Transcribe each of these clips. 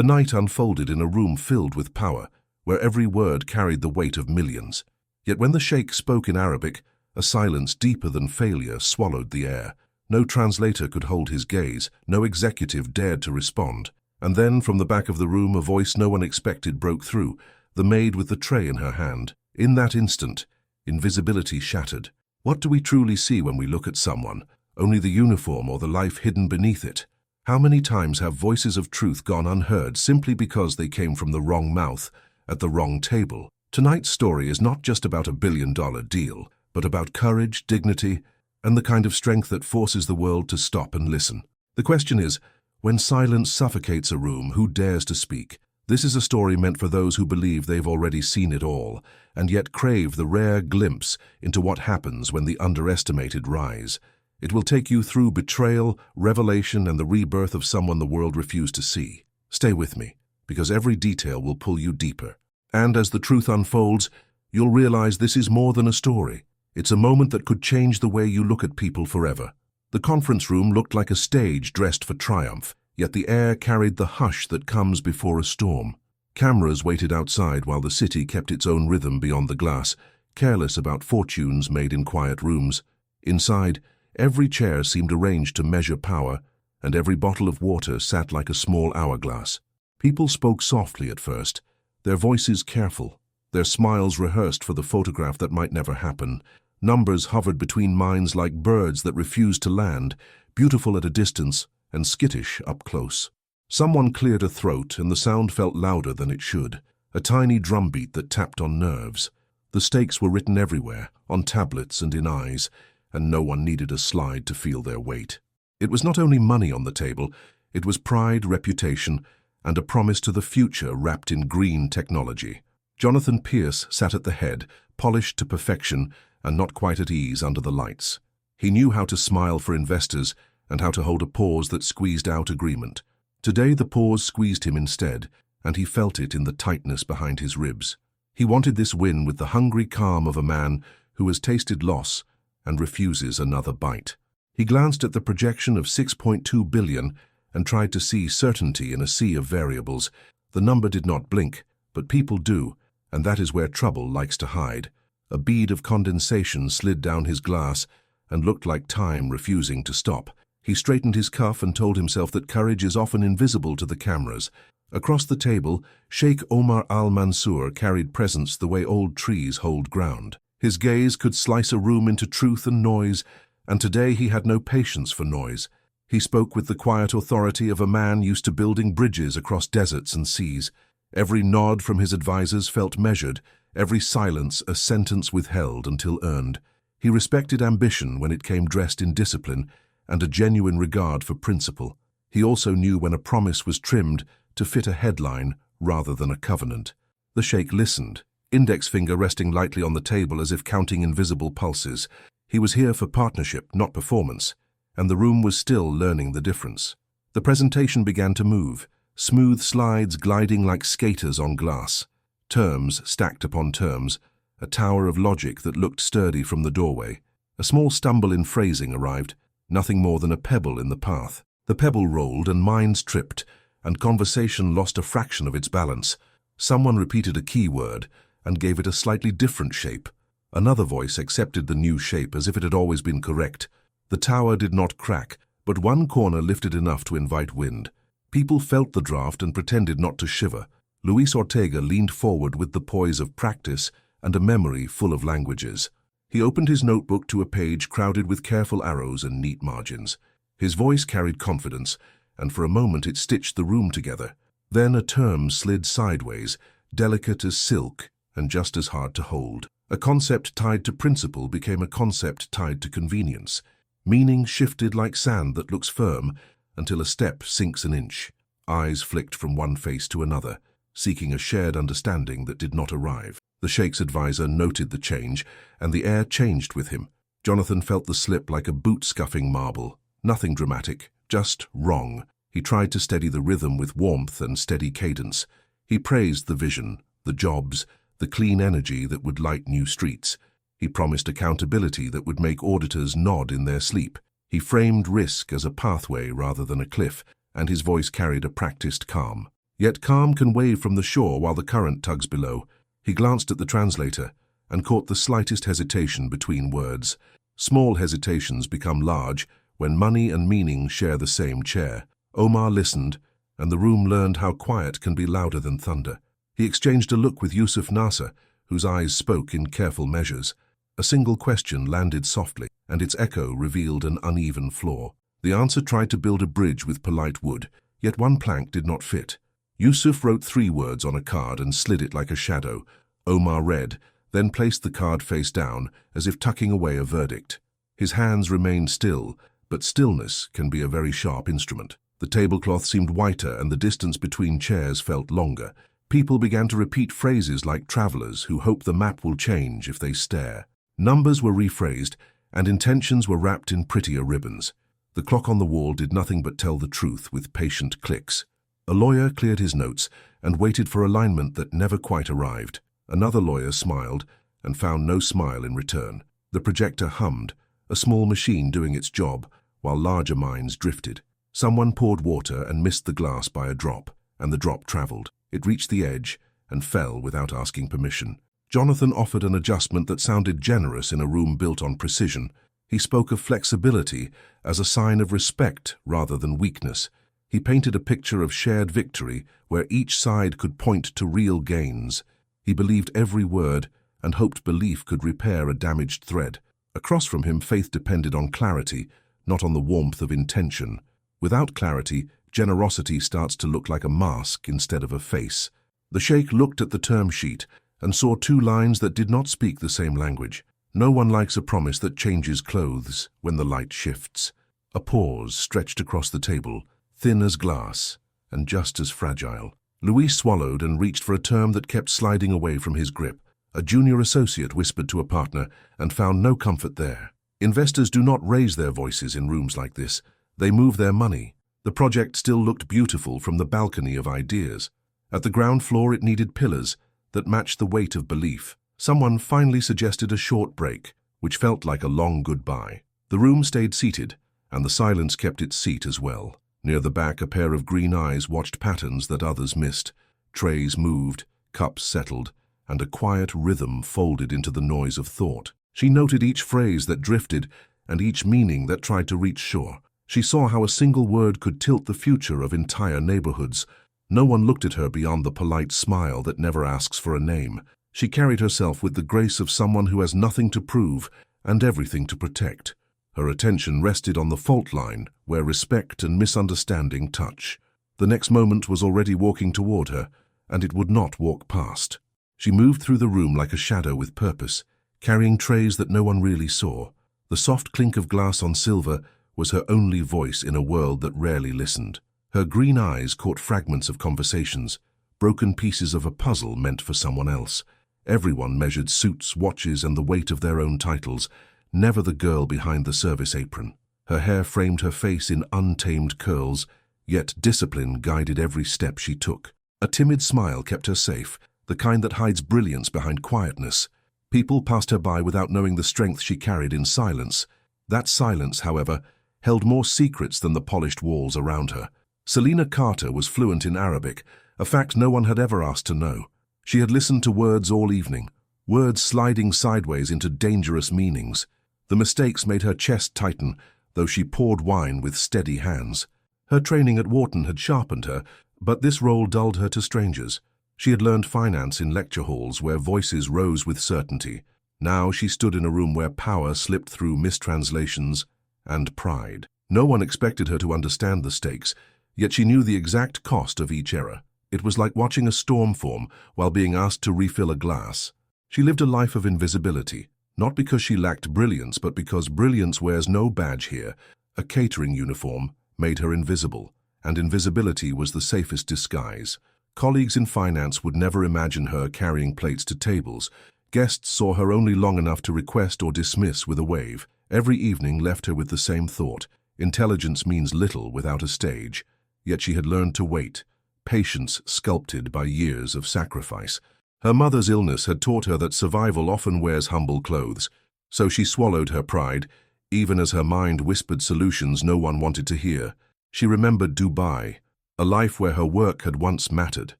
The night unfolded in a room filled with power, where every word carried the weight of millions. Yet when the Sheikh spoke in Arabic, a silence deeper than failure swallowed the air. No translator could hold his gaze, no executive dared to respond. And then, from the back of the room, a voice no one expected broke through, the maid with the tray in her hand. In that instant, invisibility shattered. What do we truly see when we look at someone? Only the uniform or the life hidden beneath it? How many times have voices of truth gone unheard simply because they came from the wrong mouth, at the wrong table? Tonight's story is not just about a billion-dollar deal, but about courage, dignity, and the kind of strength that forces the world to stop and listen. The question is, when silence suffocates a room, who dares to speak? This is a story meant for those who believe they've already seen it all, and yet crave the rare glimpse into what happens when the underestimated rise. It will take you through betrayal, revelation, and the rebirth of someone the world refused to see. Stay with me, because every detail will pull you deeper. And as the truth unfolds, you'll realize this is more than a story. It's a moment that could change the way you look at people forever. The conference room looked like a stage dressed for triumph, yet the air carried the hush that comes before a storm. Cameras waited outside while the city kept its own rhythm beyond the glass, careless about fortunes made in quiet rooms. Inside, every chair seemed arranged to measure power, and every bottle of water sat like a small hourglass. People spoke softly at first, their voices careful, their smiles rehearsed for the photograph that might never happen. Numbers hovered between minds like birds that refused to land, beautiful at a distance and skittish up close. Someone cleared a throat, and the sound felt louder than it should, a tiny drumbeat that tapped on nerves. The stakes were written everywhere, on tablets and in eyes, and no one needed a slide to feel their weight. It was not only money on the table, it was pride, reputation, and a promise to the future wrapped in green technology. Jonathan Pierce sat at the head, polished to perfection and not quite at ease under the lights. He knew how to smile for investors and how to hold a pause that squeezed out agreement. Today the pause squeezed him instead, and he felt it in the tightness behind his ribs. He wanted this win with the hungry calm of a man who has tasted loss and refuses another bite. He glanced at the projection of 6.2 billion and tried to see certainty in a sea of variables. The number did not blink, but people do, and that is where trouble likes to hide. A bead of condensation slid down his glass and looked like time refusing to stop. He straightened his cuff and told himself that courage is often invisible to the cameras. Across the table, Sheikh Omar al-Mansour carried presence the way old trees hold ground. His gaze could slice a room into truth and noise, and today he had no patience for noise. He spoke with the quiet authority of a man used to building bridges across deserts and seas. Every nod from his advisors felt measured, every silence a sentence withheld until earned. He respected ambition when it came dressed in discipline and a genuine regard for principle. He also knew when a promise was trimmed to fit a headline rather than a covenant. The Sheikh listened, index finger resting lightly on the table as if counting invisible pulses. He was here for partnership, not performance, and the room was still learning the difference. The presentation began to move, smooth slides gliding like skaters on glass. Terms stacked upon terms, a tower of logic that looked sturdy from the doorway. A small stumble in phrasing arrived, nothing more than a pebble in the path. The pebble rolled and minds tripped, and conversation lost a fraction of its balance. Someone repeated a key word and gave it a slightly different shape. Another voice accepted the new shape as if it had always been correct. The tower did not crack, but one corner lifted enough to invite wind. People felt the draft and pretended not to shiver. Luis Ortega leaned forward with the poise of practice and a memory full of languages. He opened his notebook to a page crowded with careful arrows and neat margins. His voice carried confidence, and for a moment it stitched the room together. Then a term slid sideways, delicate as silk and just as hard to hold. A concept tied to principle became a concept tied to convenience. Meaning shifted like sand that looks firm until a step sinks an inch. Eyes flicked from one face to another, seeking a shared understanding that did not arrive. The Sheikh's advisor noted the change, and the air changed with him. Jonathan felt the slip like a boot-scuffing marble. Nothing dramatic, just wrong. He tried to steady the rhythm with warmth and steady cadence. He praised the vision, the jobs, the clean energy that would light new streets. He promised accountability that would make auditors nod in their sleep. He framed risk as a pathway rather than a cliff, and his voice carried a practiced calm. Yet calm can wave from the shore while the current tugs below. He glanced at the translator and caught the slightest hesitation between words. Small hesitations become large when money and meaning share the same chair. Omar listened, and the room learned how quiet can be louder than thunder. He exchanged a look with Yusuf Nasser, whose eyes spoke in careful measures. A single question landed softly, and its echo revealed an uneven floor. The answer tried to build a bridge with polite wood, yet one plank did not fit. Yusuf wrote 3 words on a card and slid it like a shadow. Omar read, then placed the card face down, as if tucking away a verdict. His hands remained still, but stillness can be a very sharp instrument. The tablecloth seemed whiter and the distance between chairs felt longer. People began to repeat phrases like travelers who hope the map will change if they stare. Numbers were rephrased, and intentions were wrapped in prettier ribbons. The clock on the wall did nothing but tell the truth with patient clicks. A lawyer cleared his notes and waited for alignment that never quite arrived. Another lawyer smiled and found no smile in return. The projector hummed, a small machine doing its job, while larger minds drifted. Someone poured water and missed the glass by a drop, and the drop traveled. It reached the edge and fell without asking permission. Jonathan offered an adjustment that sounded generous in a room built on precision. He spoke of flexibility as a sign of respect rather than weakness. He painted a picture of shared victory where each side could point to real gains. He believed every word and hoped belief could repair a damaged thread. Across from him, faith depended on clarity, not on the warmth of intention. Without clarity, generosity starts to look like a mask instead of a face. The Sheikh looked at the term sheet and saw 2 lines that did not speak the same language. No one likes a promise that changes clothes when the light shifts. A pause stretched across the table, thin as glass and just as fragile. Luis swallowed and reached for a term that kept sliding away from his grip. A junior associate whispered to a partner and found no comfort there. Investors do not raise their voices in rooms like this. They move their money. The project still looked beautiful from the balcony of ideas. At the ground floor it needed pillars that matched the weight of belief. Someone finally suggested a short break, which felt like a long goodbye. The room stayed seated, and the silence kept its seat as well. Near the back, a pair of green eyes watched patterns that others missed. Trays moved, cups settled, and a quiet rhythm folded into the noise of thought. She noted each phrase that drifted and each meaning that tried to reach shore. She saw how a single word could tilt the future of entire neighborhoods. No one looked at her beyond the polite smile that never asks for a name. She carried herself with the grace of someone who has nothing to prove and everything to protect. Her attention rested on the fault line, where respect and misunderstanding touch. The next moment was already walking toward her, and it would not walk past. She moved through the room like a shadow with purpose, carrying trays that no one really saw. The soft clink of glass on silver was her only voice in a world that rarely listened. Her green eyes caught fragments of conversations, broken pieces of a puzzle meant for someone else. Everyone measured suits, watches, and the weight of their own titles, never the girl behind the service apron. Her hair framed her face in untamed curls, yet discipline guided every step she took. A timid smile kept her safe, the kind that hides brilliance behind quietness. People passed her by without knowing the strength she carried in silence. That silence, however, held more secrets than the polished walls around her. Selena Carter was fluent in Arabic, a fact no one had ever asked to know. She had listened to words all evening, words sliding sideways into dangerous meanings. The mistakes made her chest tighten, though she poured wine with steady hands. Her training at Wharton had sharpened her, but this role dulled her to strangers. She had learned finance in lecture halls where voices rose with certainty. Now she stood in a room where power slipped through mistranslations and pride. No one expected her to understand the stakes, yet she knew the exact cost of each error. It was like watching a storm form while being asked to refill a glass. She lived a life of invisibility, not because she lacked brilliance, but because brilliance wears no badge here. A catering uniform made her invisible, and invisibility was the safest disguise. Colleagues in finance would never imagine her carrying plates to tables. Guests saw her only long enough to request or dismiss with a wave. Every evening left her with the same thought: intelligence means little without a stage. Yet she had learned to wait, patience sculpted by years of sacrifice. Her mother's illness had taught her that survival often wears humble clothes, so she swallowed her pride, even as her mind whispered solutions no one wanted to hear. She remembered Dubai, a life where her work had once mattered.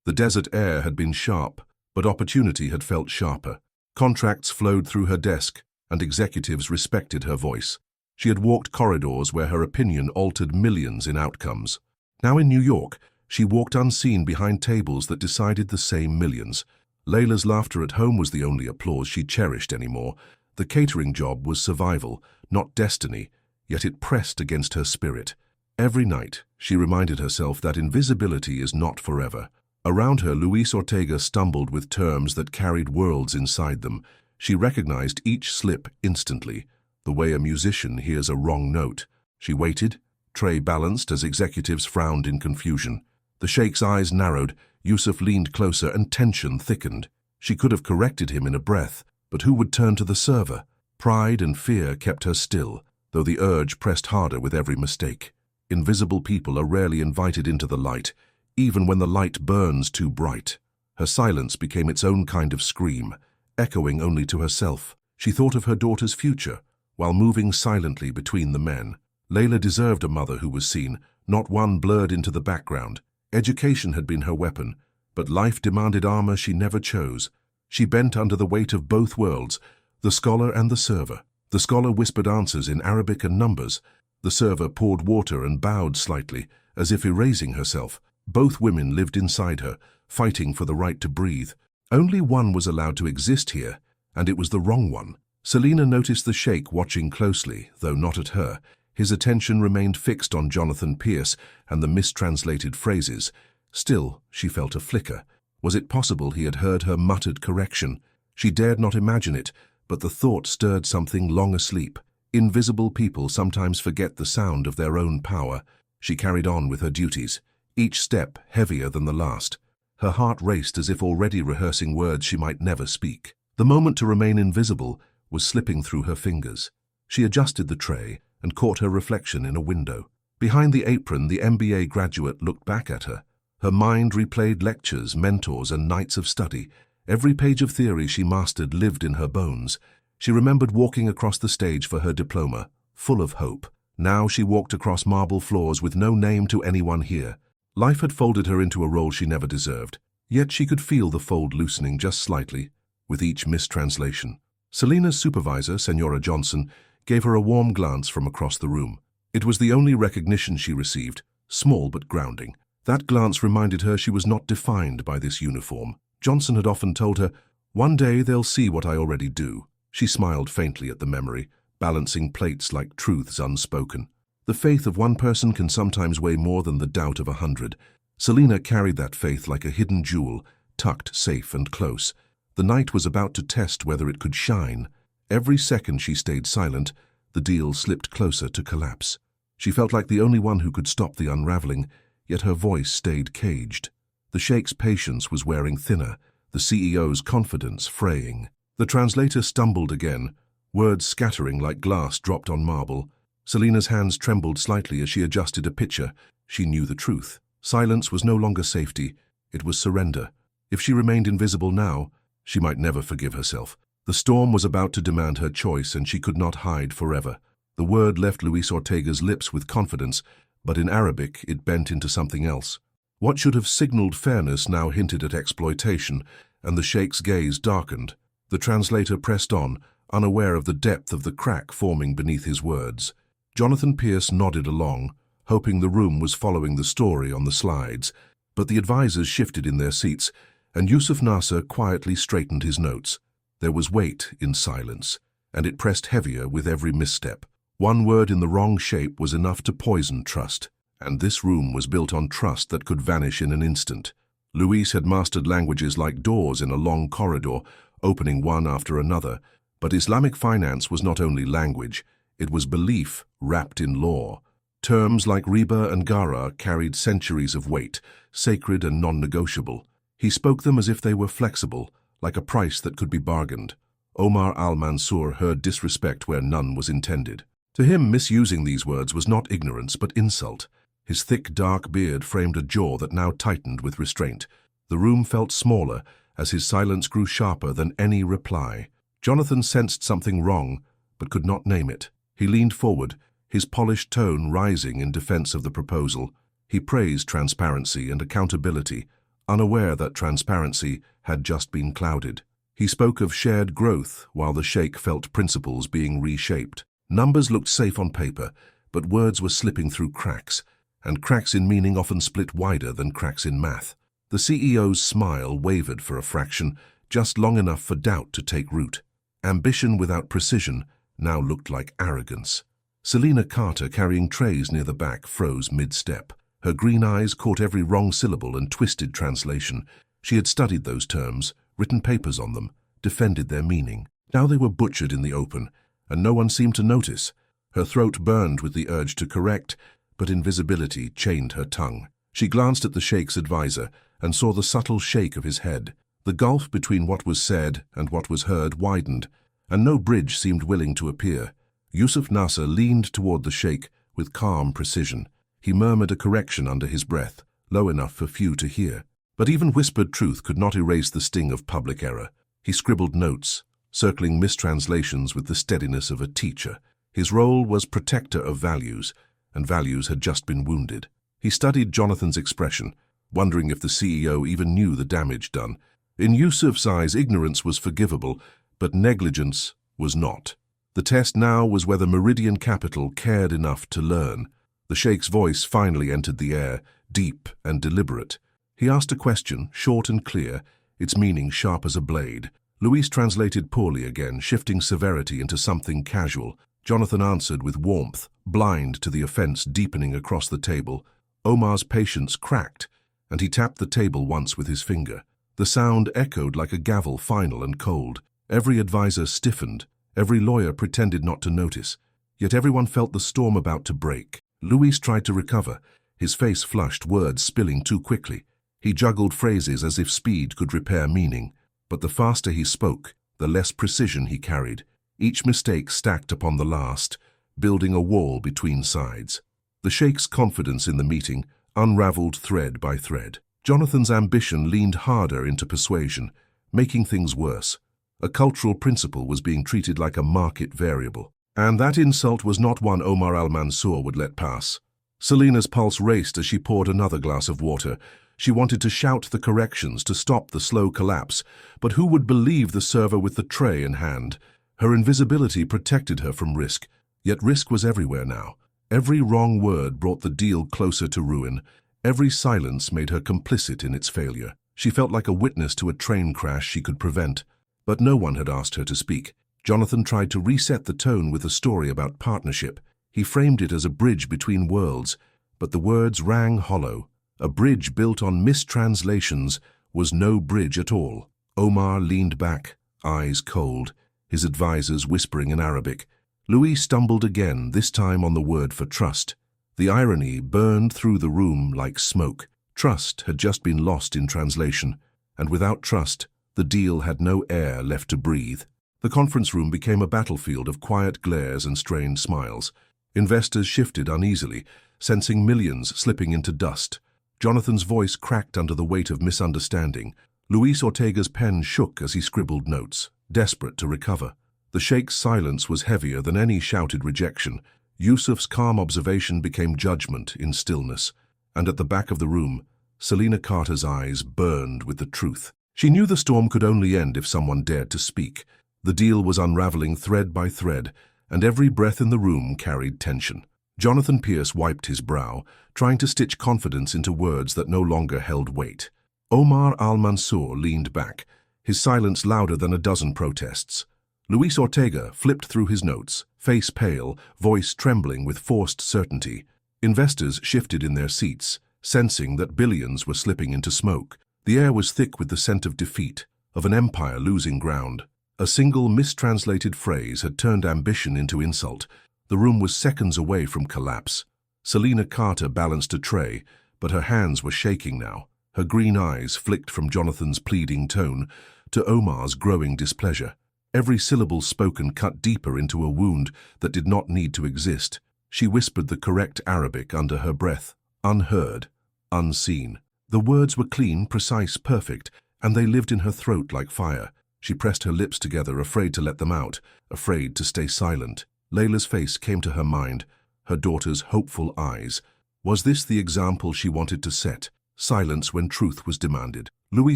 The desert air had been sharp, but opportunity had felt sharper. Contracts flowed through her desk, and executives respected her voice. She had walked corridors where her opinion altered millions in outcomes. Now in New York, she walked unseen behind tables that decided the same millions. Layla's laughter at home was the only applause she cherished anymore. The catering job was survival, not destiny, yet it pressed against her spirit. Every night, she reminded herself that invisibility is not forever. Around her, Luis Ortega stumbled with terms that carried worlds inside them. She recognized each slip instantly, the way a musician hears a wrong note. She waited, tray balanced as executives frowned in confusion. The Sheikh's eyes narrowed, Yusuf leaned closer, and tension thickened. She could have corrected him in a breath, but who would turn to the server? Pride and fear kept her still, though the urge pressed harder with every mistake. Invisible people are rarely invited into the light, even when the light burns too bright. Her silence became its own kind of scream, echoing only to herself. She thought of her daughter's future, while moving silently between the men. Layla deserved a mother who was seen, not one blurred into the background. Education had been her weapon, but life demanded armor she never chose. She bent under the weight of both worlds, the scholar and the server. The scholar whispered answers in Arabic and numbers. The server poured water and bowed slightly, as if erasing herself. Both women lived inside her, fighting for the right to breathe. Only one was allowed to exist here, and it was the wrong one. Selena noticed the Sheikh watching closely, though not at her. His attention remained fixed on Jonathan Pierce and the mistranslated phrases. Still, she felt a flicker. Was it possible he had heard her muttered correction? She dared not imagine it, but the thought stirred something long asleep. Invisible people sometimes forget the sound of their own power. She carried on with her duties, each step heavier than the last. Her heart raced as if already rehearsing words she might never speak. The moment to remain invisible was slipping through her fingers. She adjusted the tray and caught her reflection in a window. Behind the apron, the MBA graduate looked back at her. Her mind replayed lectures, mentors, and nights of study. Every page of theory she mastered lived in her bones. She remembered walking across the stage for her diploma, full of hope. Now she walked across marble floors with no name to anyone here. Life had folded her into a role she never deserved, yet she could feel the fold loosening just slightly with each mistranslation. Selena's supervisor, Senora Johnson, gave her a warm glance from across the room. It was the only recognition she received, small but grounding. That glance reminded her she was not defined by this uniform. Johnson had often told her, "One day they'll see what I already do." She smiled faintly at the memory, balancing plates like truths unspoken. The faith of one person can sometimes weigh more than the doubt of 100. Selena carried that faith like a hidden jewel, tucked safe and close. The night was about to test whether it could shine. Every second she stayed silent, the deal slipped closer to collapse. She felt like the only one who could stop the unraveling, yet her voice stayed caged. The Sheikh's patience was wearing thinner, the CEO's confidence fraying. The translator stumbled again, words scattering like glass dropped on marble. Selena's hands trembled slightly as she adjusted a picture. She knew the truth. Silence was no longer safety, it was surrender. If she remained invisible now, she might never forgive herself. The storm was about to demand her choice, and she could not hide forever. The word left Luis Ortega's lips with confidence, but in Arabic it bent into something else. What should have signaled fairness now hinted at exploitation, and the Sheikh's gaze darkened. The translator pressed on, unaware of the depth of the crack forming beneath his words. Jonathan Pierce nodded along, hoping the room was following the story on the slides, but the advisors shifted in their seats, and Yusuf Nasser quietly straightened his notes. There was weight in silence, and it pressed heavier with every misstep. One word in the wrong shape was enough to poison trust, and this room was built on trust that could vanish in an instant. Luis had mastered languages like doors in a long corridor, opening one after another, but Islamic finance was not only language, it was belief wrapped in law. Terms like riba and gara carried centuries of weight, sacred and non-negotiable. He spoke them as if they were flexible, like a price that could be bargained. Omar al-Mansur heard disrespect where none was intended. To him, misusing these words was not ignorance but insult. His thick, dark beard framed a jaw that now tightened with restraint. The room felt smaller as his silence grew sharper than any reply. Jonathan sensed something wrong, but could not name it. He leaned forward, his polished tone rising in defense of the proposal. He praised transparency and accountability, unaware that transparency had just been clouded. He spoke of shared growth while the Sheikh felt principles being reshaped. Numbers looked safe on paper, but words were slipping through cracks, and cracks in meaning often split wider than cracks in math. The CEO's smile wavered for a fraction, just long enough for doubt to take root. Ambition without precision now looked like arrogance. Selena Carter, carrying trays near the back, froze mid-step. Her green eyes caught every wrong syllable and twisted translation. She had studied those terms, written papers on them, defended their meaning. Now they were butchered in the open, and no one seemed to notice. Her throat burned with the urge to correct, but invisibility chained her tongue. She glanced at the Sheikh's advisor and saw the subtle shake of his head. The gulf between what was said and what was heard widened, and no bridge seemed willing to appear. Yusuf Nasser leaned toward the Sheikh with calm precision. He murmured a correction under his breath, low enough for few to hear. But even whispered truth could not erase the sting of public error. He scribbled notes, circling mistranslations with the steadiness of a teacher. His role was protector of values, and values had just been wounded. He studied Jonathan's expression, wondering if the CEO even knew the damage done. In Yusuf's eyes, ignorance was forgivable, but negligence was not. The test now was whether Meridian Capital cared enough to learn. The Sheikh's voice finally entered the air, deep and deliberate. He asked a question, short and clear, its meaning sharp as a blade. Louise translated poorly again, shifting severity into something casual. Jonathan answered with warmth, blind to the offense deepening across the table. Omar's patience cracked, and he tapped the table once with his finger. The sound echoed like a gavel, final and cold. Every advisor stiffened, every lawyer pretended not to notice. Yet everyone felt the storm about to break. Louise tried to recover, his face flushed, words spilling too quickly. He juggled phrases as if speed could repair meaning, but the faster he spoke, the less precision he carried. Each mistake stacked upon the last, building a wall between sides. The Sheikh's confidence in the meeting unraveled thread by thread. Jonathan's ambition leaned harder into persuasion, making things worse. A cultural principle was being treated like a market variable. And that insult was not one Omar al-Mansour would let pass. Selena's pulse raced as she poured another glass of water. She wanted to shout the corrections to stop the slow collapse, but who would believe the server with the tray in hand? Her invisibility protected her from risk, yet risk was everywhere now. Every wrong word brought the deal closer to ruin. Every silence made her complicit in its failure. She felt like a witness to a train crash she could prevent, but no one had asked her to speak. Jonathan tried to reset the tone with a story about partnership. He framed it as a bridge between worlds, but the words rang hollow. A bridge built on mistranslations was no bridge at all. Omar leaned back, eyes cold, his advisors whispering in Arabic. Louis stumbled again, this time on the word for trust. The irony burned through the room like smoke. Trust had just been lost in translation, and without trust, the deal had no air left to breathe. The conference room became a battlefield of quiet glares and strained smiles. Investors shifted uneasily, sensing millions slipping into dust. Jonathan's voice cracked under the weight of misunderstanding. Luis Ortega's pen shook as he scribbled notes, desperate to recover. The Sheikh's silence was heavier than any shouted rejection. Yusuf's calm observation became judgment in stillness, and at the back of the room, Selena Carter's eyes burned with the truth. She knew the storm could only end if someone dared to speak. The deal was unraveling thread by thread, and every breath in the room carried tension. Jonathan Pierce wiped his brow, trying to stitch confidence into words that no longer held weight. Omar al-Mansour leaned back, his silence louder than a dozen protests. Luis Ortega flipped through his notes, face pale, voice trembling with forced certainty. Investors shifted in their seats, sensing that billions were slipping into smoke. The air was thick with the scent of defeat, of an empire losing ground. A single mistranslated phrase had turned ambition into insult. The room was seconds away from collapse. Selena Carter balanced a tray, but her hands were shaking now. Her green eyes flicked from Jonathan's pleading tone to Omar's growing displeasure. Every syllable spoken cut deeper into a wound that did not need to exist. She whispered the correct Arabic under her breath, unheard, unseen. The words were clean, precise, perfect, and they lived in her throat like fire. She pressed her lips together, afraid to let them out, afraid to stay silent. Layla's face came to her mind, her daughter's hopeful eyes. Was this the example she wanted to set? Silence when truth was demanded. Louis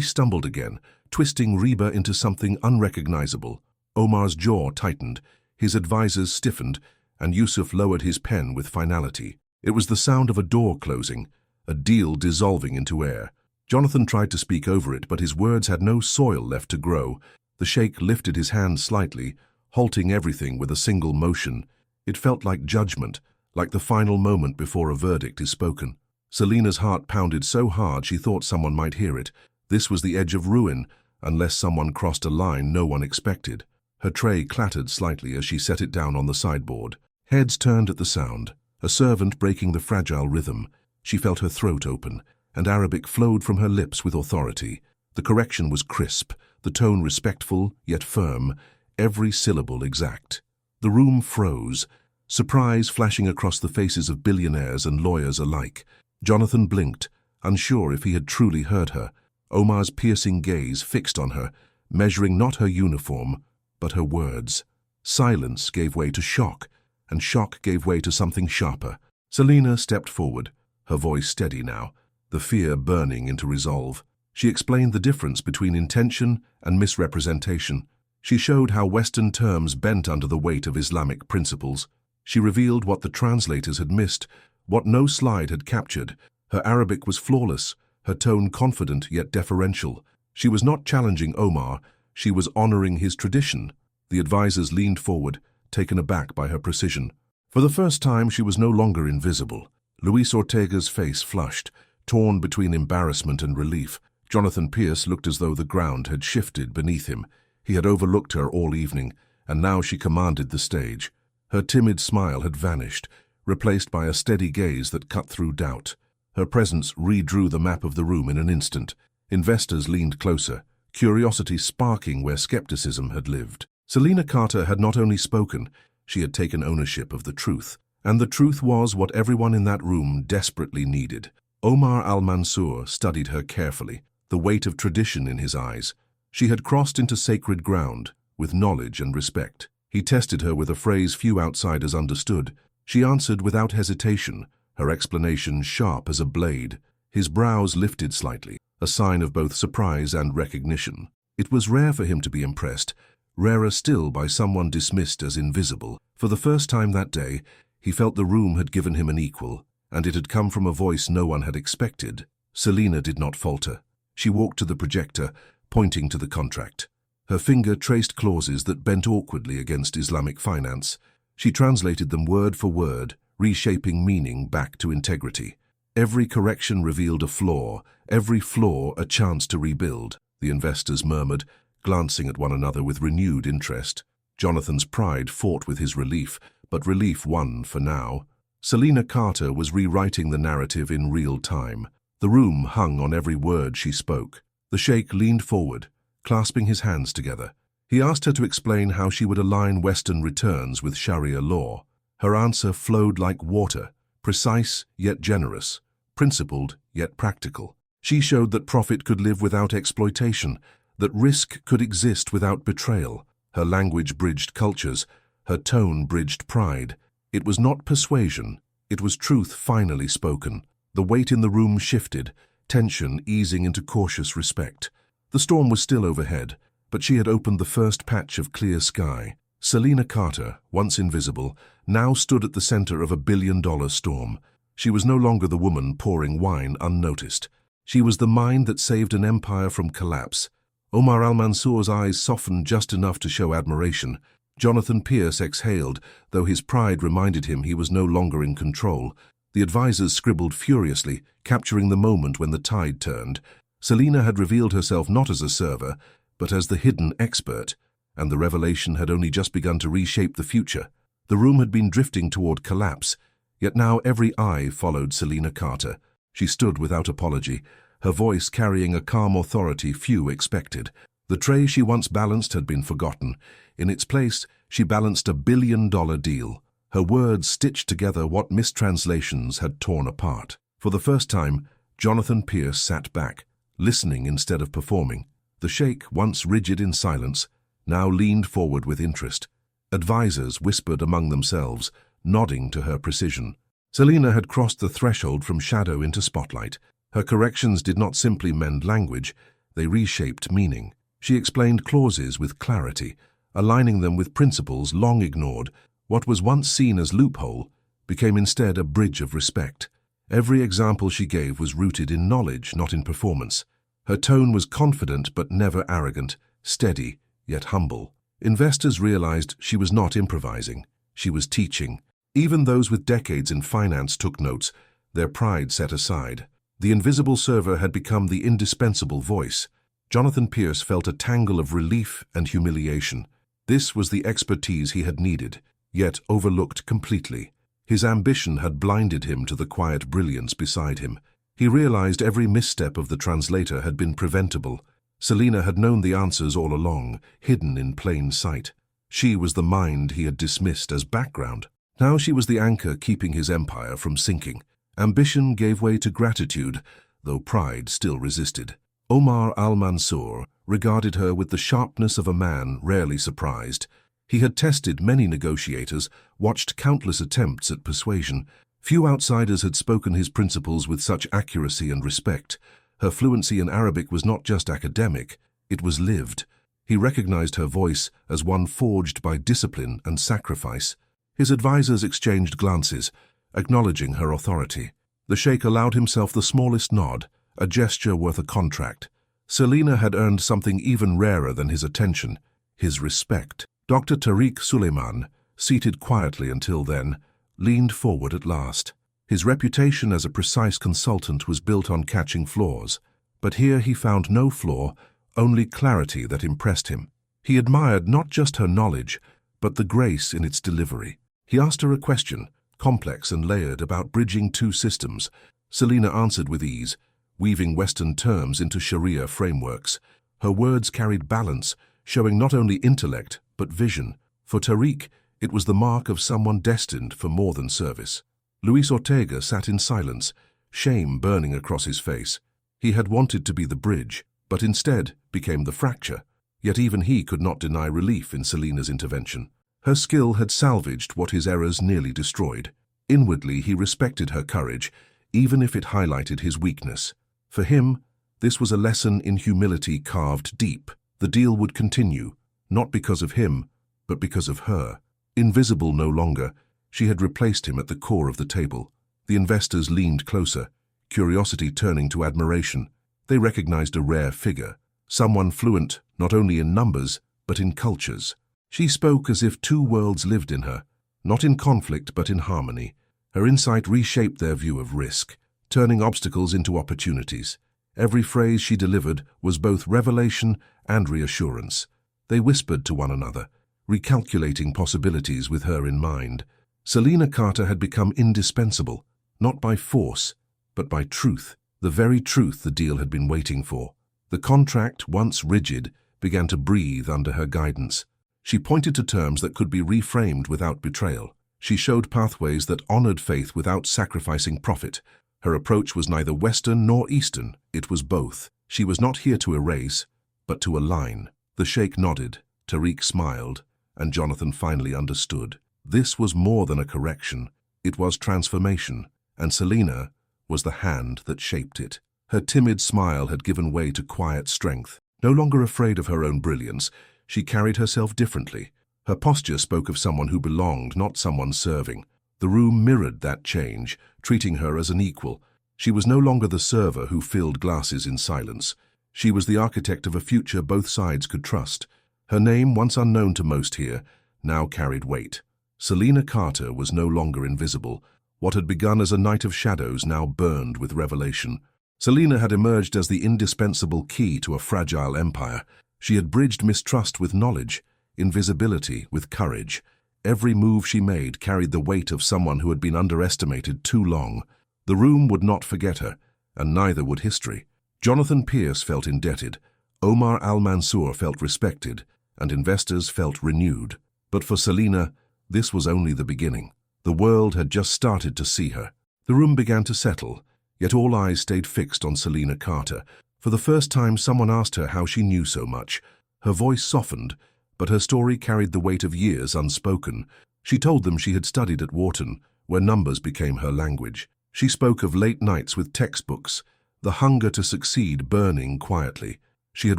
stumbled again, twisting Reba into something unrecognizable. Omar's jaw tightened, his advisors stiffened, and Yusuf lowered his pen with finality. It was the sound of a door closing, a deal dissolving into air. Jonathan tried to speak over it, but his words had no soil left to grow. The Sheikh lifted his hand slightly, halting everything with a single motion. It felt like judgment, like the final moment before a verdict is spoken. Selena's heart pounded so hard she thought someone might hear it. This was the edge of ruin, unless someone crossed a line no one expected. Her tray clattered slightly as she set it down on the sideboard. Heads turned at the sound, a servant breaking the fragile rhythm. She felt her throat open, and Arabic flowed from her lips with authority. The correction was crisp, the tone respectful yet firm, every syllable exact. The room froze, surprise flashing across the faces of billionaires and lawyers alike. Jonathan blinked, unsure if he had truly heard her. Omar's piercing gaze fixed on her, measuring not her uniform, but her words. Silence gave way to shock, and shock gave way to something sharper. Selena stepped forward, her voice steady now, the fear burning into resolve. She explained the difference between intention and misrepresentation. She showed how Western terms bent under the weight of Islamic principles. She revealed what the translators had missed, what no slide had captured. Her Arabic was flawless, her tone confident yet deferential. She was not challenging Omar, she was honoring his tradition. The advisors leaned forward, taken aback by her precision. For the first time, she was no longer invisible. Luis Ortega's face flushed, torn between embarrassment and relief. Jonathan Pierce looked as though the ground had shifted beneath him. He had overlooked her all evening, and now she commanded the stage. Her timid smile had vanished, replaced by a steady gaze that cut through doubt. Her presence redrew the map of the room in an instant. Investors leaned closer, curiosity sparking where skepticism had lived. Selena Carter had not only spoken, she had taken ownership of the truth. And the truth was what everyone in that room desperately needed. Omar al-Mansur studied her carefully, the weight of tradition in his eyes. She had crossed into sacred ground, with knowledge and respect. He tested her with a phrase few outsiders understood. She answered without hesitation, her explanation sharp as a blade. His brows lifted slightly, a sign of both surprise and recognition. It was rare for him to be impressed, rarer still by someone dismissed as invisible. For the first time that day, he felt the room had given him an equal, and it had come from a voice no one had expected. Selena did not falter. She walked to the projector, pointing to the contract. Her finger traced clauses that bent awkwardly against Islamic finance. She translated them word for word, reshaping meaning back to integrity. Every correction revealed a flaw, every flaw a chance to rebuild, the investors murmured, glancing at one another with renewed interest. Jonathan's pride fought with his relief, but relief won for now. Selena Carter was rewriting the narrative in real time. The room hung on every word she spoke. The Sheikh leaned forward, clasping his hands together. He asked her to explain how she would align Western returns with Sharia law. Her answer flowed like water, precise yet generous, principled yet practical. She showed that profit could live without exploitation, that risk could exist without betrayal. Her language bridged cultures, her tone bridged pride. It was not persuasion, it was truth finally spoken. The weight in the room shifted, tension easing into cautious respect. The storm was still overhead, but she had opened the first patch of clear sky. Selena Carter, once invisible, now stood at the center of a billion-dollar storm. She was no longer the woman pouring wine unnoticed. She was the mind that saved an empire from collapse. Omar al-Mansur's eyes softened just enough to show admiration. Jonathan Pierce exhaled, though his pride reminded him he was no longer in control. The advisors scribbled furiously, capturing the moment when the tide turned. Selena had revealed herself not as a server, but as the hidden expert, and the revelation had only just begun to reshape the future. The room had been drifting toward collapse, yet now every eye followed Selena Carter. She stood without apology, her voice carrying a calm authority few expected. The tray she once balanced had been forgotten. In its place, she balanced a billion-dollar deal. Her words stitched together what mistranslations had torn apart. For the first time, Jonathan Pierce sat back, listening instead of performing. The Sheikh, once rigid in silence, now leaned forward with interest. Advisors whispered among themselves, nodding to her precision. Selena had crossed the threshold from shadow into spotlight. Her corrections did not simply mend language, they reshaped meaning. She explained clauses with clarity, aligning them with principles long ignored. What was once seen as loophole became instead a bridge of respect. Every example she gave was rooted in knowledge, not in performance. Her tone was confident but never arrogant, steady yet humble. Investors realized she was not improvising, she was teaching. Even those with decades in finance took notes, their pride set aside. The invisible server had become the indispensable voice. Jonathan Pierce felt a tangle of relief and humiliation. This was the expertise he had needed, yet overlooked completely. His ambition had blinded him to the quiet brilliance beside him. He realized every misstep of the translator had been preventable. Selena had known the answers all along, hidden in plain sight. She was the mind he had dismissed as background. Now she was the anchor keeping his empire from sinking. Ambition gave way to gratitude, though pride still resisted. Omar al-Mansur regarded her with the sharpness of a man rarely surprised. He had tested many negotiators, watched countless attempts at persuasion. Few outsiders had spoken his principles with such accuracy and respect. Her fluency in Arabic was not just academic, it was lived. He recognized her voice as one forged by discipline and sacrifice. His advisors exchanged glances, acknowledging her authority. The Sheikh allowed himself the smallest nod, a gesture worth a contract. Selena had earned something even rarer than his attention, his respect. Dr. Tariq Suleiman, seated quietly until then, leaned forward at last. His reputation as a precise consultant was built on catching flaws, but here he found no flaw, only clarity that impressed him. He admired not just her knowledge, but the grace in its delivery. He asked her a question, complex and layered, about bridging two systems. Selena answered with ease, weaving Western terms into Sharia frameworks. Her words carried balance, showing not only intellect, but vision. For Tariq, it was the mark of someone destined for more than service. Luis Ortega sat in silence, shame burning across his face. He had wanted to be the bridge, but instead became the fracture. Yet even he could not deny relief in Selena's intervention. Her skill had salvaged what his errors nearly destroyed. Inwardly, he respected her courage, even if it highlighted his weakness. For him, this was a lesson in humility carved deep. The deal would continue, not because of him, but because of her. Invisible no longer, she had replaced him at the core of the table. The investors leaned closer, curiosity turning to admiration. They recognized a rare figure, someone fluent not only in numbers, but in cultures. She spoke as if two worlds lived in her, not in conflict but in harmony. Her insight reshaped their view of risk, turning obstacles into opportunities. Every phrase she delivered was both revelation and reassurance. They whispered to one another, recalculating possibilities with her in mind. Selena Carter had become indispensable, not by force, but by truth, the very truth the deal had been waiting for. The contract, once rigid, began to breathe under her guidance. She pointed to terms that could be reframed without betrayal. She showed pathways that honored faith without sacrificing profit. Her approach was neither Western nor Eastern, it was both. She was not here to erase, but to align. The Sheikh nodded, Tariq smiled, and Jonathan finally understood. This was more than a correction, it was transformation, and Selena was the hand that shaped it. Her timid smile had given way to quiet strength. No longer afraid of her own brilliance, she carried herself differently. Her posture spoke of someone who belonged, not someone serving. The room mirrored that change, treating her as an equal. She was no longer the server who filled glasses in silence. She was the architect of a future both sides could trust. Her name, once unknown to most here, now carried weight. Selena Carter was no longer invisible. What had begun as a night of shadows now burned with revelation. Selena had emerged as the indispensable key to a fragile empire. She had bridged mistrust with knowledge, invisibility with courage. Every move she made carried the weight of someone who had been underestimated too long. The room would not forget her, and neither would history. Jonathan Pierce felt indebted, Omar al-Mansur felt respected, and investors felt renewed. But for Selena, this was only the beginning. The world had just started to see her. The room began to settle, yet all eyes stayed fixed on Selena Carter. For the first time, someone asked her how she knew so much. Her voice softened, but her story carried the weight of years unspoken. She told them she had studied at Wharton, where numbers became her language. She spoke of late nights with textbooks, the hunger to succeed burning quietly. She had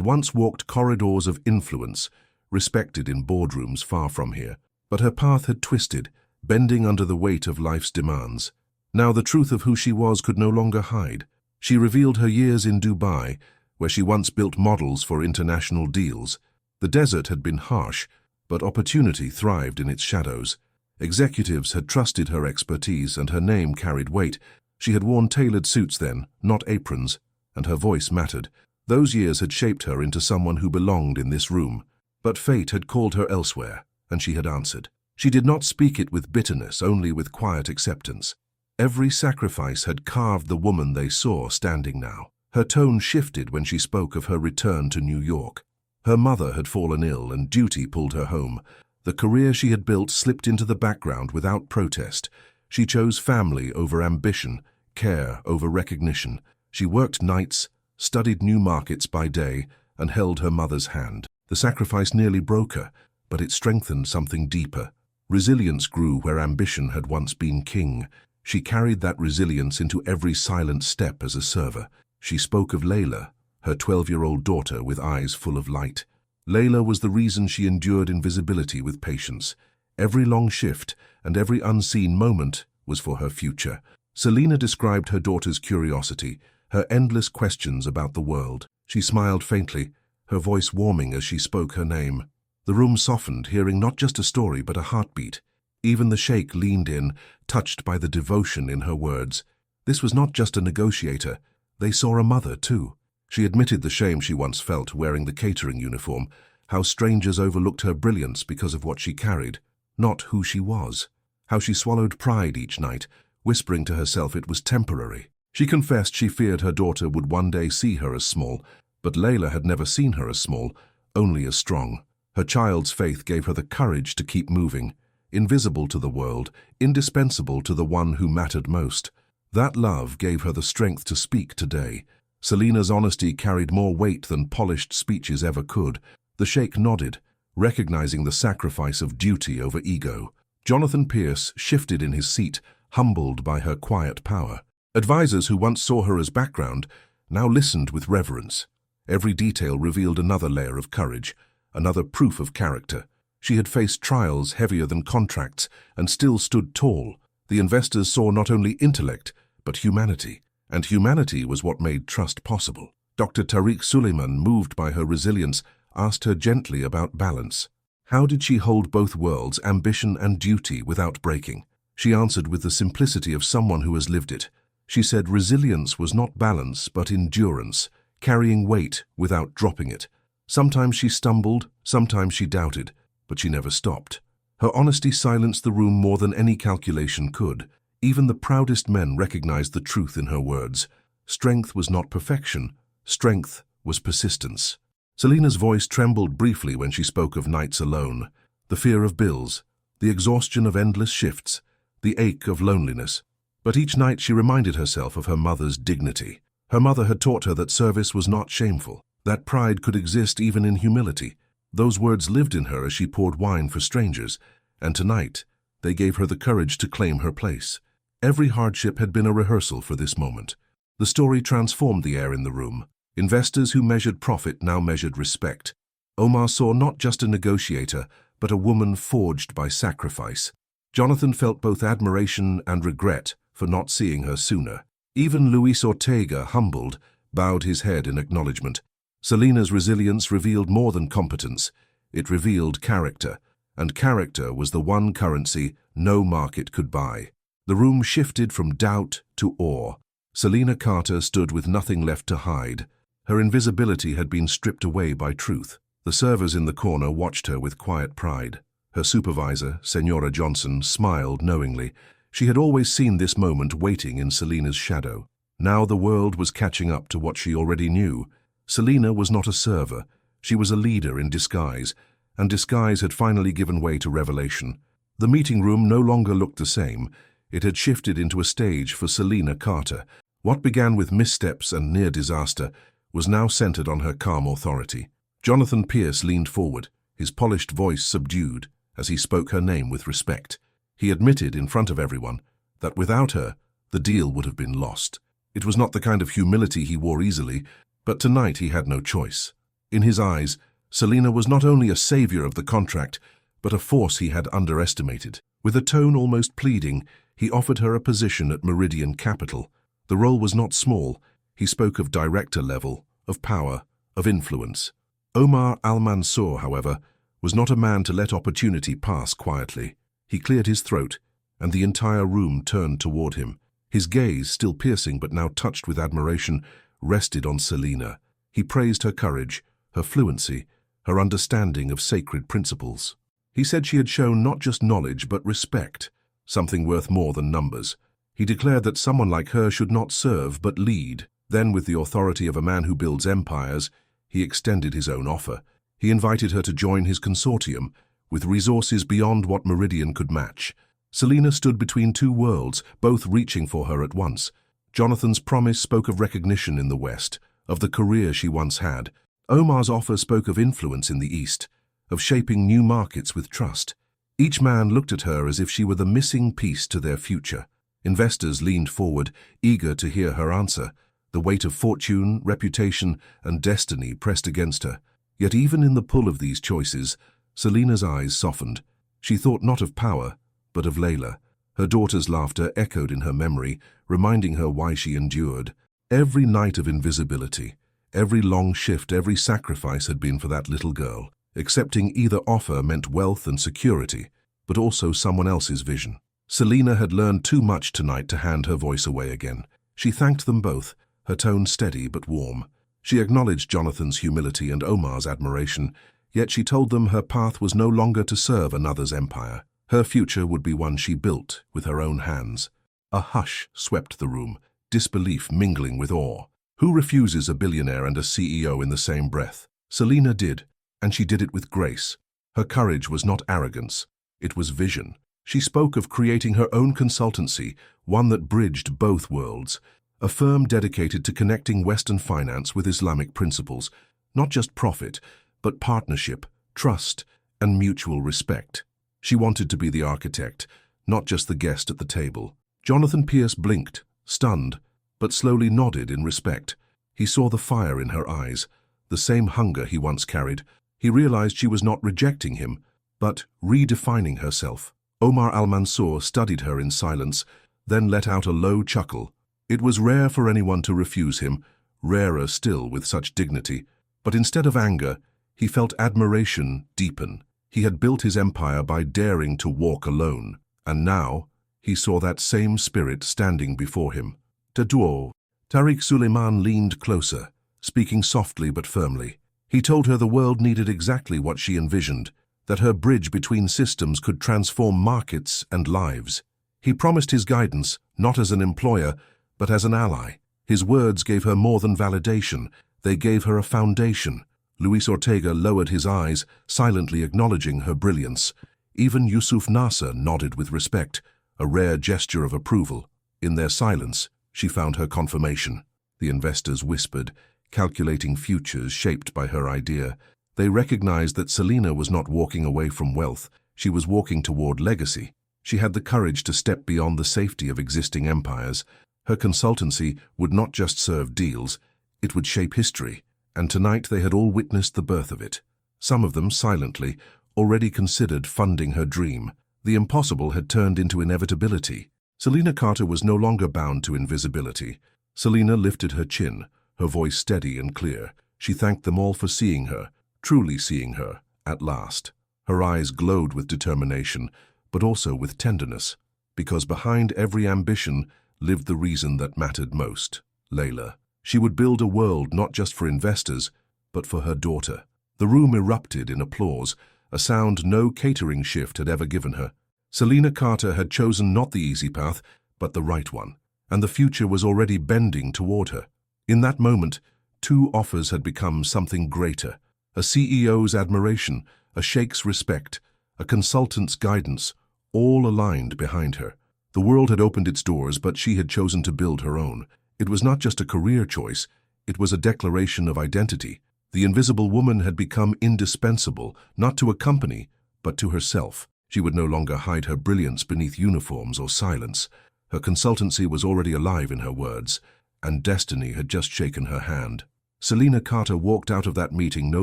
once walked corridors of influence, respected in boardrooms far from here. But her path had twisted, bending under the weight of life's demands. Now the truth of who she was could no longer hide. She revealed her years in Dubai, where she once built models for international deals. The desert had been harsh, but opportunity thrived in its shadows. Executives had trusted her expertise, and her name carried weight. She had worn tailored suits then, not aprons, and her voice mattered. Those years had shaped her into someone who belonged in this room. But fate had called her elsewhere, and she had answered. She did not speak it with bitterness, only with quiet acceptance. Every sacrifice had carved the woman they saw standing now. Her tone shifted when she spoke of her return to New York. Her mother had fallen ill, and duty pulled her home. The career she had built slipped into the background without protest. She chose family over ambition, care over recognition. She worked nights, studied new markets by day, and held her mother's hand. The sacrifice nearly broke her, but it strengthened something deeper. Resilience grew where ambition had once been king. She carried that resilience into every silent step as a server. She spoke of Layla, her 12-year-old daughter with eyes full of light. Layla was the reason she endured invisibility with patience. Every long shift and every unseen moment was for her future. Selena described her daughter's curiosity, her endless questions about the world. She smiled faintly, her voice warming as she spoke her name. The room softened, hearing not just a story but a heartbeat. Even the Sheikh leaned in, touched by the devotion in her words. This was not just a negotiator. They saw a mother, too. She admitted the shame she once felt wearing the catering uniform, how strangers overlooked her brilliance because of what she carried, not who she was. How she swallowed pride each night, whispering to herself it was temporary. She confessed she feared her daughter would one day see her as small, but Layla had never seen her as small, only as strong. Her child's faith gave her the courage to keep moving, invisible to the world, indispensable to the one who mattered most. That love gave her the strength to speak today. Selena's honesty carried more weight than polished speeches ever could. The Sheikh nodded, recognizing the sacrifice of duty over ego. Jonathan Pierce shifted in his seat, humbled by her quiet power. Advisors who once saw her as background now listened with reverence. Every detail revealed another layer of courage, another proof of character. She had faced trials heavier than contracts and still stood tall. The investors saw not only intellect, but humanity. And humanity was what made trust possible. Dr. Tariq Suleiman, moved by her resilience, asked her gently about balance. How did she hold both worlds, ambition and duty, without breaking? She answered with the simplicity of someone who has lived it. She said resilience was not balance, but endurance, carrying weight without dropping it. Sometimes she stumbled, sometimes she doubted, but she never stopped. Her honesty silenced the room more than any calculation could. Even the proudest men recognized the truth in her words. Strength was not perfection. Strength was persistence. Selena's voice trembled briefly when she spoke of nights alone, the fear of bills, the exhaustion of endless shifts, the ache of loneliness. But each night she reminded herself of her mother's dignity. Her mother had taught her that service was not shameful, that pride could exist even in humility. Those words lived in her as she poured wine for strangers, and tonight they gave her the courage to claim her place. Every hardship had been a rehearsal for this moment. The story transformed the air in the room. Investors who measured profit now measured respect. Omar saw not just a negotiator, but a woman forged by sacrifice. Jonathan felt both admiration and regret for not seeing her sooner. Even Luis Ortega, humbled, bowed his head in acknowledgement. Selena's resilience revealed more than competence. It revealed character, and character was the one currency no market could buy. The room shifted from doubt to awe. Selena Carter stood with nothing left to hide. Her invisibility had been stripped away by truth. The servers in the corner watched her with quiet pride. Her supervisor, Senora Johnson, smiled knowingly. She had always seen this moment waiting in Selena's shadow. Now the world was catching up to what she already knew. Selena was not a server. She was a leader in disguise, and disguise had finally given way to revelation. The meeting room no longer looked the same. It had shifted into a stage for Selena Carter. What began with missteps and near disaster was now centered on her calm authority. Jonathan Pierce leaned forward, his polished voice subdued, as he spoke her name with respect. He admitted in front of everyone, that without her, the deal would have been lost. It was not the kind of humility he wore easily, but tonight he had no choice. In his eyes, Selena was not only a savior of the contract, but a force he had underestimated. With a tone almost pleading, he offered her a position at Meridian Capital. The role was not small. He spoke of director level, of power, of influence. Omar Al-Mansour, however, was not a man to let opportunity pass quietly. He cleared his throat, and the entire room turned toward him. His gaze, still piercing but now touched with admiration, rested on Selena. He praised her courage, her fluency, her understanding of sacred principles. He said she had shown not just knowledge but respect, something worth more than numbers. He declared that someone like her should not serve but lead. Then, with the authority of a man who builds empires, he extended his own offer. He invited her to join his consortium, with resources beyond what Meridian could match. Selena stood between two worlds, both reaching for her at once. Jonathan's promise spoke of recognition in the West, of the career she once had. Omar's offer spoke of influence in the East, of shaping new markets with trust. Each man looked at her as if she were the missing piece to their future. Investors leaned forward, eager to hear her answer. The weight of fortune, reputation, and destiny pressed against her. Yet even in the pull of these choices, Selena's eyes softened. She thought not of power, but of Layla. Her daughter's laughter echoed in her memory, reminding her why she endured. Every night of invisibility, every long shift, every sacrifice had been for that little girl. Accepting either offer meant wealth and security, but also someone else's vision. Selena had learned too much tonight to hand her voice away again. She thanked them both, her tone steady but warm. She acknowledged Jonathan's humility and Omar's admiration, yet she told them her path was no longer to serve another's empire. Her future would be one she built with her own hands. A hush swept the room, disbelief mingling with awe. Who refuses a billionaire and a CEO in the same breath? Selena did, and she did it with grace. Her courage was not arrogance, it was vision. She spoke of creating her own consultancy, one that bridged both worlds, a firm dedicated to connecting Western finance with Islamic principles, not just profit, but partnership, trust, and mutual respect. She wanted to be the architect, not just the guest at the table. Jonathan Pierce blinked, stunned, but slowly nodded in respect. He saw the fire in her eyes, the same hunger he once carried. He realized she was not rejecting him, but redefining herself. Omar Al-Mansour studied her in silence, then let out a low chuckle. It was rare for anyone to refuse him, rarer still with such dignity. But instead of anger, he felt admiration deepen. He had built his empire by daring to walk alone, and now he saw that same spirit standing before him. Tadouo. Tariq Suleiman leaned closer, speaking softly but firmly. He told her the world needed exactly what she envisioned, that her bridge between systems could transform markets and lives. He promised his guidance, not as an employer, but as an ally. His words gave her more than validation, they gave her a foundation. Luis Ortega lowered his eyes, silently acknowledging her brilliance. Even Yusuf Nasser nodded with respect, a rare gesture of approval. In their silence, she found her confirmation. The investors whispered, calculating futures shaped by her idea. They recognized that Selena was not walking away from wealth, she was walking toward legacy. She had the courage to step beyond the safety of existing empires. Her consultancy would not just serve deals, it would shape history, and tonight they had all witnessed the birth of it. Some of them, silently, already considered funding her dream. The impossible had turned into inevitability. Selena Carter was no longer bound to invisibility. Selena lifted her chin, her voice steady and clear. She thanked them all for seeing her, truly seeing her, at last. Her eyes glowed with determination, but also with tenderness, because behind every ambition lived the reason that mattered most, Layla. She would build a world not just for investors, but for her daughter. The room erupted in applause, a sound no catering shift had ever given her. Selena Carter had chosen not the easy path, but the right one, and the future was already bending toward her. In that moment, two offers had become something greater. A CEO's admiration, a sheikh's respect, a consultant's guidance, all aligned behind her. The world had opened its doors, but she had chosen to build her own. It was not just a career choice, it was a declaration of identity. The invisible woman had become indispensable, not to a company, but to herself. She would no longer hide her brilliance beneath uniforms or silence. Her consultancy was already alive in her words, and destiny had just shaken her hand. Selena Carter walked out of that meeting no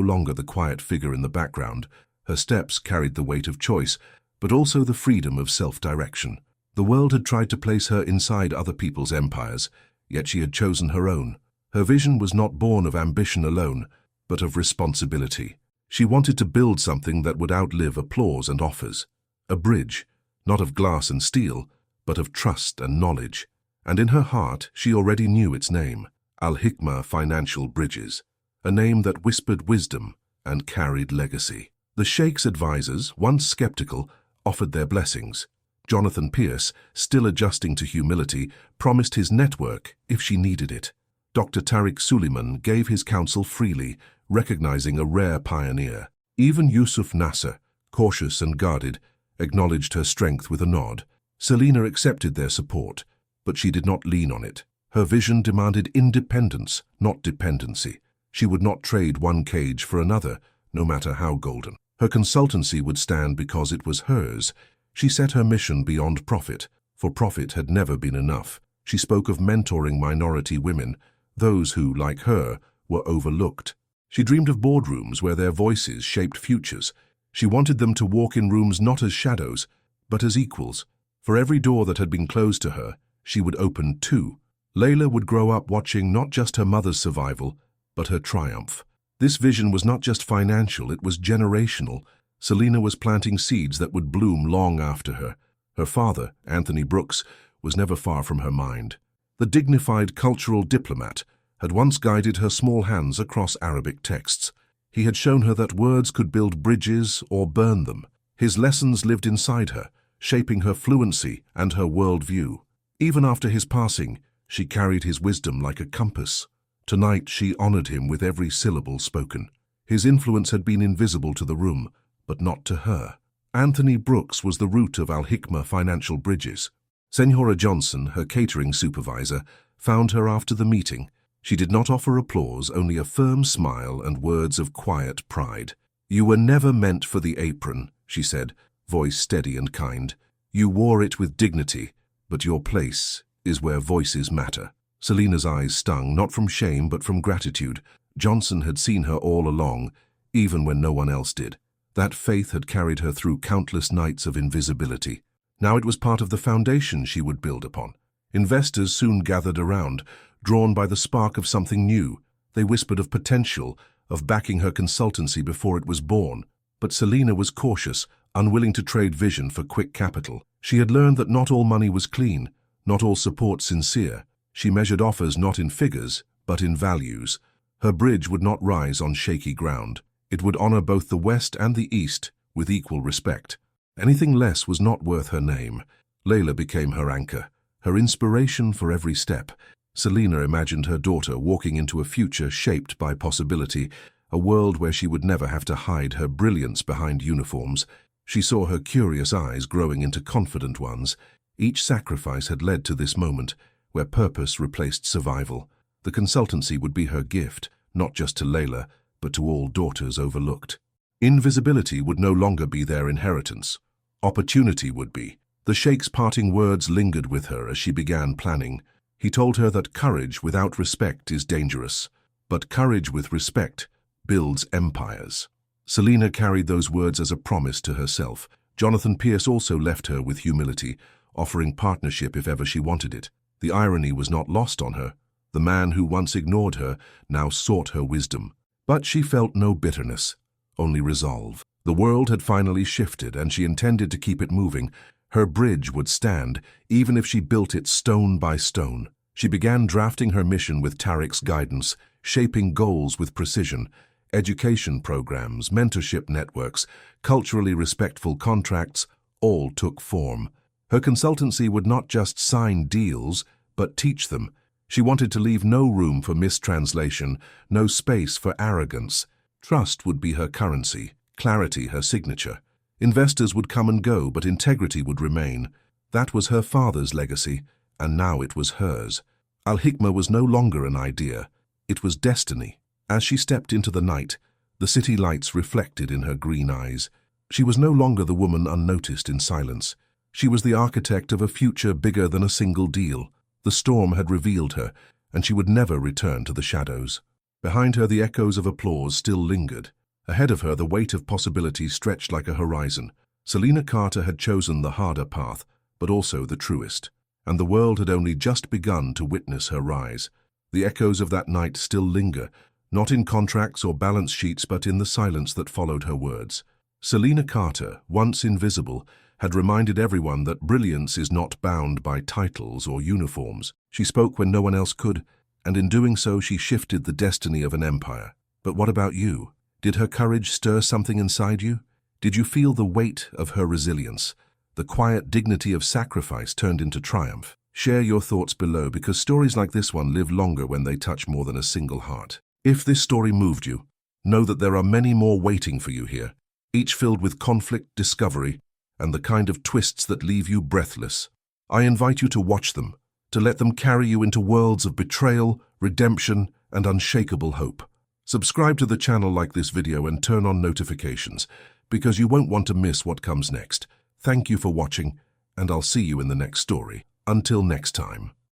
longer the quiet figure in the background. Her steps carried the weight of choice, but also the freedom of self-direction. The world had tried to place her inside other people's empires, yet she had chosen her own. Her vision was not born of ambition alone, but of responsibility. She wanted to build something that would outlive applause and offers. A bridge, not of glass and steel, but of trust and knowledge. And in her heart, she already knew its name, Al-Hikmah Financial Bridges, a name that whispered wisdom and carried legacy. The Sheikh's advisors, once skeptical, offered their blessings. Jonathan Pierce, still adjusting to humility, promised his network if she needed it. Dr. Tariq Suleiman gave his counsel freely, recognizing a rare pioneer. Even Yusuf Nasser, cautious and guarded, acknowledged her strength with a nod. Selena accepted their support, but she did not lean on it. Her vision demanded independence, not dependency. She would not trade one cage for another, no matter how golden. Her consultancy would stand because it was hers. She set her mission beyond profit, for profit had never been enough. She spoke of mentoring minority women, those who, like her, were overlooked. She dreamed of boardrooms where their voices shaped futures. She wanted them to walk in rooms not as shadows, but as equals. For every door that had been closed to her, she would open two. Layla would grow up watching not just her mother's survival, but her triumph. This vision was not just financial, it was generational. Selena was planting seeds that would bloom long after her. Her father, Anthony Brooks, was never far from her mind. The dignified cultural diplomat had once guided her small hands across Arabic texts. He had shown her that words could build bridges or burn them. His lessons lived inside her, shaping her fluency and her worldview. Even after his passing, she carried his wisdom like a compass. Tonight she honored him with every syllable spoken. His influence had been invisible to the room, but not to her. Anthony Brooks was the root of Al-Hikmah Financial Bridges. Senora Johnson, her catering supervisor, found her after the meeting. She did not offer applause, only a firm smile and words of quiet pride. "You were never meant for the apron," she said, voice steady and kind. "You wore it with dignity, but your place is where voices matter." Selena's eyes stung, not from shame but from gratitude. Johnson had seen her all along, even when no one else did. That faith had carried her through countless nights of invisibility. Now it was part of the foundation she would build upon. Investors soon gathered around, drawn by the spark of something new. They whispered of potential, of backing her consultancy before it was born. But Selena was cautious, unwilling to trade vision for quick capital. She had learned that not all money was clean, not all support sincere. She measured offers not in figures, but in values. Her bridge would not rise on shaky ground. It would honor both the West and the East with equal respect. Anything less was not worth her name. Layla became her anchor, her inspiration for every step. Selena imagined her daughter walking into a future shaped by possibility, a world where she would never have to hide her brilliance behind uniforms. She saw her curious eyes growing into confident ones. Each sacrifice had led to this moment, where purpose replaced survival. The consultancy would be her gift, not just to Layla, but to all daughters overlooked. Invisibility would no longer be their inheritance. Opportunity would be. The Sheikh's parting words lingered with her as she began planning. He told her that courage without respect is dangerous, but courage with respect builds empires. Selena carried those words as a promise to herself. Jonathan Pierce also left her with humility, offering partnership if ever she wanted it. The irony was not lost on her. The man who once ignored her now sought her wisdom. But she felt no bitterness, only resolve. The world had finally shifted, and she intended to keep it moving. Her bridge would stand, even if she built it stone by stone. She began drafting her mission with Tariq's guidance, shaping goals with precision. Education programs, mentorship networks, culturally respectful contracts, all took form. Her consultancy would not just sign deals, but teach them. She wanted to leave no room for mistranslation, no space for arrogance. Trust would be her currency, clarity her signature. Investors would come and go, but integrity would remain. That was her father's legacy, and now it was hers. Al-Hikmah was no longer an idea. It was destiny. As she stepped into the night, the city lights reflected in her green eyes. She was no longer the woman unnoticed in silence. She was the architect of a future bigger than a single deal. The storm had revealed her, and she would never return to the shadows. Behind her, the echoes of applause still lingered. Ahead of her, the weight of possibility stretched like a horizon. Selena Carter had chosen the harder path, but also the truest, and the world had only just begun to witness her rise. The echoes of that night still linger, not in contracts or balance sheets, but in the silence that followed her words. Selena Carter, once invisible, had reminded everyone that brilliance is not bound by titles or uniforms. She spoke when no one else could, and in doing so she shifted the destiny of an empire. But what about you? Did her courage stir something inside you? Did you feel the weight of her resilience, the quiet dignity of sacrifice turned into triumph? Share your thoughts below, because stories like this one live longer when they touch more than a single heart. If this story moved you, know that there are many more waiting for you here, each filled with conflict, discovery, and the kind of twists that leave you breathless. I invite you to watch them, to let them carry you into worlds of betrayal, redemption, and unshakable hope. Subscribe to the channel, like this video, and turn on notifications, because you won't want to miss what comes next. Thank you for watching, and I'll see you in the next story. Until next time.